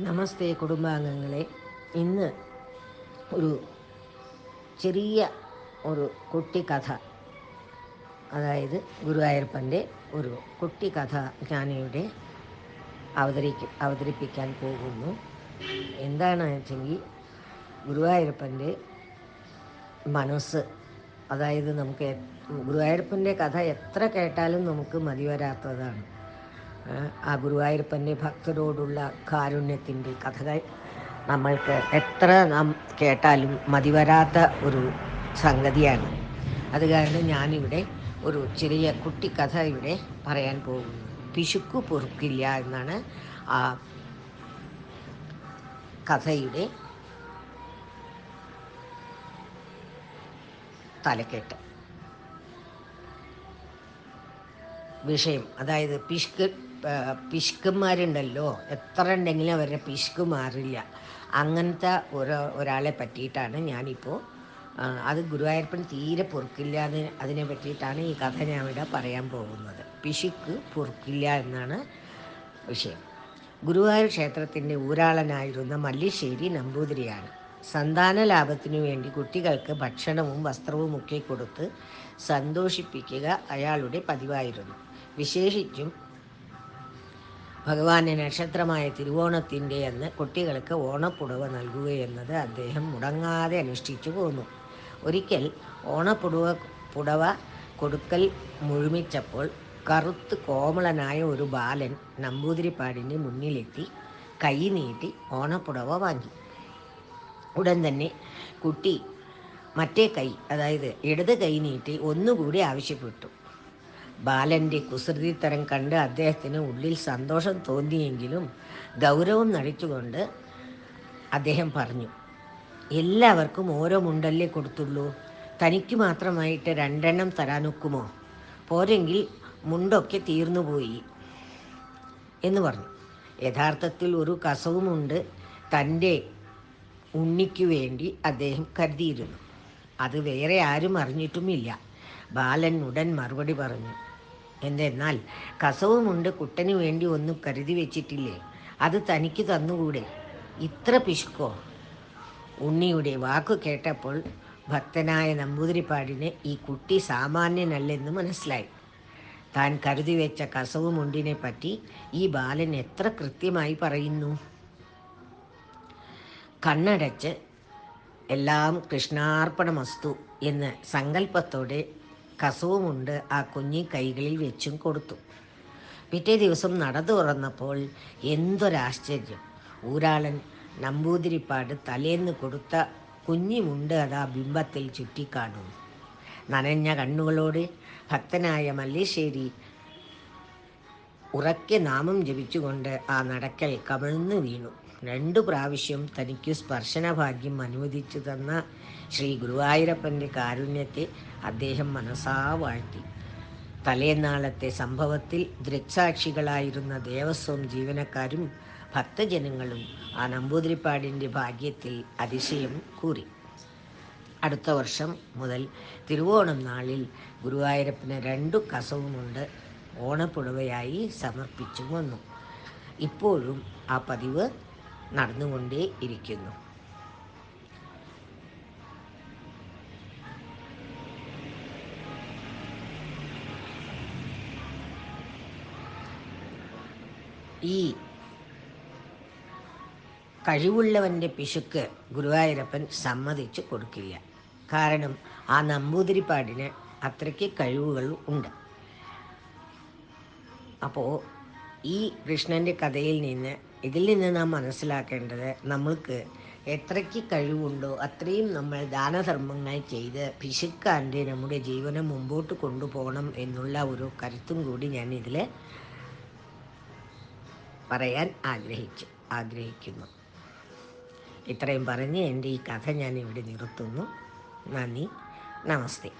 നമസ്തേ കുടുംബാംഗങ്ങളെ. ഇന്ന് ഒരു ചെറിയ ഒരു കുട്ടിക്കഥ, അതായത് ഗുരുവായൂരപ്പൻ്റെ ഒരു കുട്ടിക്കഥ ഞാനിവിടെ അവതരിപ്പിക്കാൻ പോകുന്നു. എന്താണെന്ന് വെച്ചെങ്കിൽ, ഗുരുവായൂരപ്പൻ്റെ മനസ്സ്, അതായത് ഗുരുവായൂരപ്പൻ്റെ കഥ എത്ര കേട്ടാലും നമുക്ക് മതിവരാത്തതാണ്. ആ ഗുരുവായൂരപ്പൻ്റെ ഭക്തരോടുള്ള കാരുണ്യത്തിൻ്റെ കഥകൾ നമ്മൾക്ക് എത്ര നാം കേട്ടാലും മതിവരാത്ത ഒരു സംഗതിയാണ്. അത് കാരണം ഞാനിവിടെ ഒരു ചെറിയ കുട്ടിക്കഥ ഇവിടെ പറയാൻ പോകുന്നു. പിശുക്കു പൊറുക്കില്ല എന്നാണ് ആ കഥയുടെ തലക്കെട്ട്. വിഷയം, അതായത് പിശുക്കന്മാരുണ്ടല്ലോ, എത്ര ഉണ്ടെങ്കിലും അവരുടെ പിശുക്ക് മാറില്ല. അങ്ങനത്തെ ഒരാളെ പറ്റിയിട്ടാണ് ഞാനിപ്പോൾ, അത് ഗുരുവായൂരപ്പൻ തീരെ പൊറുക്കില്ല അതിനെ പറ്റിയിട്ടാണ് ഈ കഥ ഞാൻ ഇവിടെ പറയാൻ പോകുന്നത്. പിശുക്ക് പൊറുക്കില്ല എന്നാണ് വിഷയം. ഗുരുവായൂർ ക്ഷേത്രത്തിൻ്റെ ഊരാളനായിരുന്ന മല്ലിശ്ശേരി നമ്പൂതിരിയാണ്. സന്താന ലാഭത്തിനു വേണ്ടി കുട്ടികൾക്ക് ഭക്ഷണവും വസ്ത്രവും ഒക്കെ കൊടുത്ത് സന്തോഷിപ്പിക്കുക അയാളുടെ പതിവായിരുന്നു. വിശേഷിച്ചും ഭഗവാന്റെ നക്ഷത്രമായ തിരുവോണത്തിൻ്റെ അന്ന് കുട്ടികൾക്ക് ഓണപ്പുടവ നൽകുകയെന്നത് അദ്ദേഹം മുടങ്ങാതെ അനുഷ്ഠിച്ചു പോന്നു. ഒരിക്കൽ ഓണപ്പുടവ കൊടുക്കൽ മുഴുമിച്ചപ്പോൾ കറുത്ത് കോമളനായ ഒരു ബാലൻ നമ്പൂതിരിപ്പാടിൻ്റെ മുന്നിലെത്തി കൈ നീട്ടി ഓണപ്പുടവ വാങ്ങി. ഉടൻ തന്നെ കുട്ടി മറ്റേ കൈ, അതായത് ഇടത് കൈ നീട്ടി ഒന്നുകൂടി ആവശ്യപ്പെട്ടു. ബാലൻ്റെ കുസൃതിത്തരം കണ്ട് അദ്ദേഹത്തിന് ഉള്ളിൽ സന്തോഷം തോന്നിയെങ്കിലും ഗൗരവം നടിച്ചുകൊണ്ട് അദ്ദേഹം പറഞ്ഞു, എല്ലാവർക്കും ഓരോ മുണ്ടല്ലേ കൊടുത്തുള്ളൂ, തനിക്ക് മാത്രമായിട്ട് 2 എണ്ണം തരാനൊക്കുമോ? പോരെങ്കിൽ മുണ്ടൊക്കെ തീർന്നുപോയി എന്ന് പറഞ്ഞു. യഥാർത്ഥത്തിൽ ഒരു കസവുമുണ്ട് തൻ്റെ ഉണ്ണിക്കു വേണ്ടി അദ്ദേഹം കരുതിയിരുന്നു. അത് വേറെ ആരും അറിഞ്ഞിട്ടുമില്ല. ബാലൻ ഉടൻ മറുപടി പറഞ്ഞു, എന്തെന്നാൽ കസവുമുണ്ട് കുട്ടന് വേണ്ടി ഒന്നും കരുതി വെച്ചിട്ടില്ലേ, അത് തനിക്ക് തന്നുകൂടെ? ഇത്ര പിശുക്കോ? ഉണ്ണിയുടെ വാക്കു കേട്ടപ്പോൾ ഭക്തനായ നമ്പൂതിരിപ്പാടിന് ഈ കുട്ടി സാമാന്യനല്ലെന്ന് മനസ്സിലായി. താൻ കരുതി വെച്ച കസവുമുണ്ടിനെ പറ്റി ഈ ബാലൻ എത്ര കൃത്യമായി പറയുന്നു. കണ്ണടച്ച് എല്ലാം കൃഷ്ണാർപ്പണമസ്തു എന്ന് സങ്കല്പത്തോടെ കസവുമുണ്ട് ആ കുഞ്ഞി കൈകളിൽ വെച്ചും കൊടുത്തു. പിറ്റേ ദിവസം നട തുറന്നപ്പോൾ എന്തൊരാശ്ചര്യം! ഊരാളൻ നമ്പൂതിരിപ്പാട് തലേന്ന് കൊടുത്ത കുഞ്ഞിമുണ്ട് അതാ ബിംബത്തിൽ ചുറ്റിക്കാണുന്നു. നനഞ്ഞ കണ്ണുകളോട് ഭക്തനായ മല്ലിശ്ശേരി ഉറക്കെ നാമം ജപിച്ചുകൊണ്ട് ആ നടക്കൽ കമിഴ്ന്നു വീണു. 2 പ്രാവശ്യം തനിക്ക് സ്പർശനഭാഗ്യം അനുവദിച്ചു തന്ന ശ്രീ ഗുരുവായൂരപ്പൻ്റെ കാരുണ്യത്തെ അദ്ദേഹം മനസാ വാഴ്ത്തി. തലേന്നാളത്തെ സംഭവത്തിൽ ദൃക്സാക്ഷികളായിരുന്ന ദേവസ്വം ജീവനക്കാരും ഭക്തജനങ്ങളും ആ നമ്പൂതിരിപ്പാടിൻ്റെ ഭാഗ്യത്തിൽ അതിശയം കൂറി. അടുത്ത വർഷം മുതൽ തിരുവോണം നാളിൽ ഗുരുവായൂരപ്പന് 2 കസവുമുണ്ട് ഓണപ്പുടവയായി സമർപ്പിച്ചു വന്നു. ഇപ്പോഴും ആ പതിവ് നടന്നുകൊണ്ടേ ഇരിക്കുന്നു. ഈ കഴിവുള്ളവൻ്റെ പിശുക്ക് ഗുരുവായൂരപ്പൻ സമ്മതിച്ചു കൊടുക്കില്ല. കാരണം ആ നമ്പൂതിരിപ്പാടിന് അത്രയ്ക്ക് കഴിവുകൾ ഉണ്ട്. അപ്പോൾ ഈ കൃഷ്ണൻ്റെ കഥയിൽ ഇതിൽ നിന്ന് നാം മനസ്സിലാക്കേണ്ടത്, നമ്മൾക്ക് എത്രയ്ക്ക് കഴിവുണ്ടോ അത്രയും നമ്മൾ ദാനധർമ്മങ്ങൾ ചെയ്ത് പിശുക്കാൻ്റെ നമ്മുടെ ജീവനം മുമ്പോട്ട് കൊണ്ടുപോകണം എന്നുള്ള ഒരു കരുത്തും കൂടി ഞാൻ ഇതിൽ പറയാൻ ആഗ്രഹിക്കുന്നു. ഇത്രയും പറഞ്ഞ് എൻ്റെ ഈ കഥ ഞാൻ ഇവിടെ നിർത്തുന്നു. നന്ദി, നമസ്തേ.